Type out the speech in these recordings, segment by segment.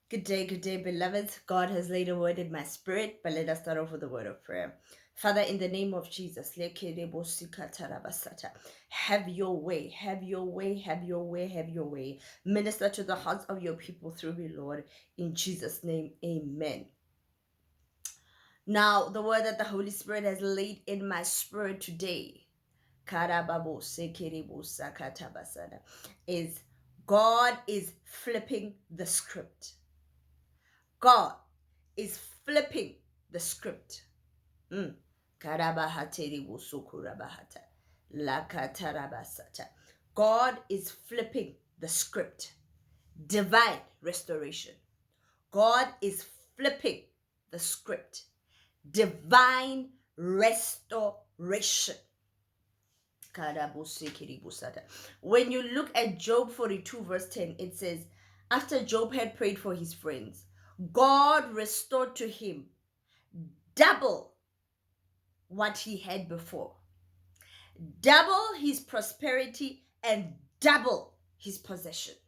Good day, beloved. God has laid a word in my spirit, but let us start off with a word of prayer. Father, in the name of Jesus, have your way, have your way, have your way, have your way. Minister to the hearts of your people through me, Lord. In Jesus' name, amen. Now, the word that the Holy Spirit has laid in my spirit today is God is flipping the script. God is flipping the script. God is flipping the script. Divine restoration. God is flipping the script. Divine restoration. When you look at Job 42 verse 10, it says, after Job had prayed for his friends, God restored to him double what he had before, double his prosperity and double his possessions.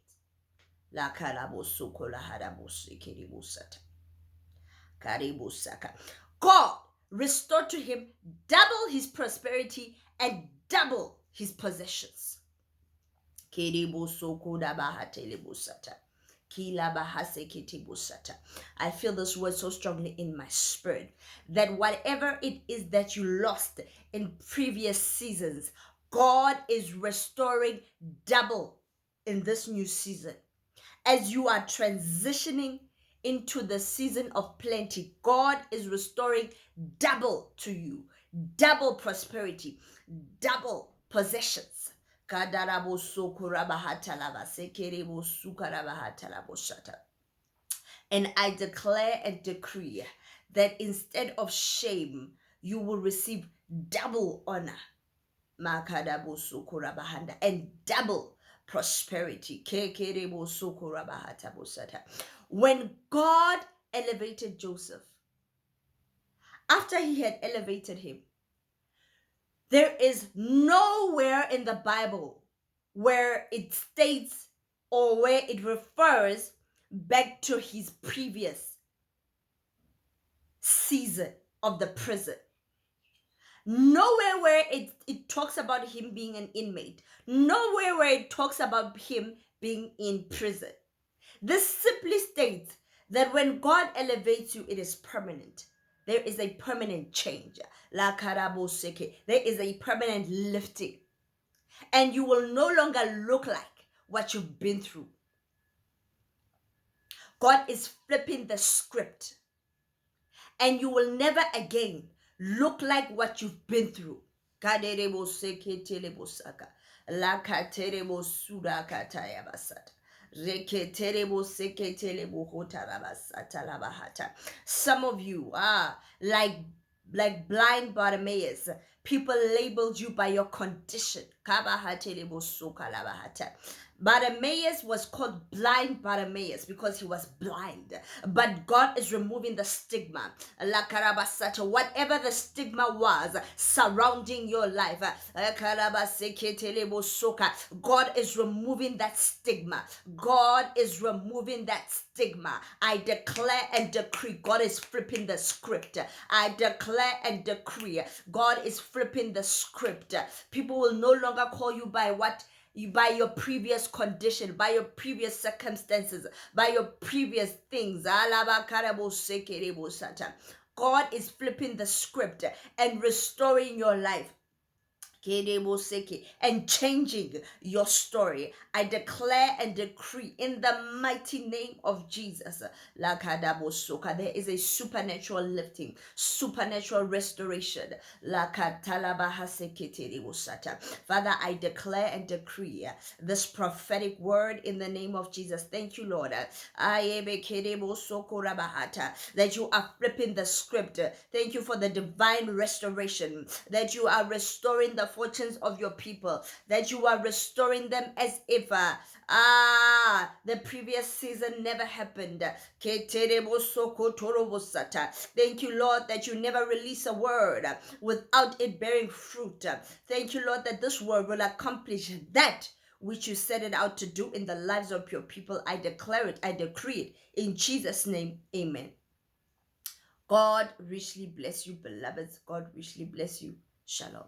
God restored to him double his prosperity and double his possessions. I feel this word so strongly in my spirit that whatever it is that you lost in previous seasons, God is restoring double in this new season. As you are transitioning into the season of plenty, God is restoring double to you, double prosperity, double possessions. And I declare and decree that instead of shame, you will receive double honor and double prosperity. When God elevated Joseph, after he had elevated him, there is nowhere in the Bible where it states or where it refers back to his previous season of the prison. Nowhere where it talks about him being an inmate. Nowhere where it talks about him being in prison. This simply states that when God elevates you, it is permanent. There is a permanent change. There is a permanent lifting. And you will no longer look like what you've been through. God is flipping the script. And you will never again look like what you've been through. Some of you are like blind Bartimaeus. People labeled you by your condition. Bartimaeus was called blind Bartimaeus because he was blind. But God is removing the stigma. Whatever the stigma was surrounding your life, God is removing that stigma. God is removing that stigma. I declare and decree God is flipping the script. I declare and decree God is flipping the script. People will no longer call you by your previous condition, by your previous circumstances, by your previous things. God is flipping the script and restoring your life and changing your story. I declare and decree in the mighty name of Jesus, there is a supernatural lifting, supernatural restoration. Father, I declare and decree this prophetic word in the name of Jesus. Thank you, Lord, that you are flipping the script. Thank you for the divine restoration, that you are restoring the fortunes of your people, that you are restoring them as if the previous season never happened. Thank you, Lord, that you never release a word without it bearing fruit. Thank you, Lord, that this word will accomplish that which you set it out to do in the lives of your people. I declare it, I decree it in Jesus' name. Amen. God richly bless you, beloveds. God richly bless you. Shalom.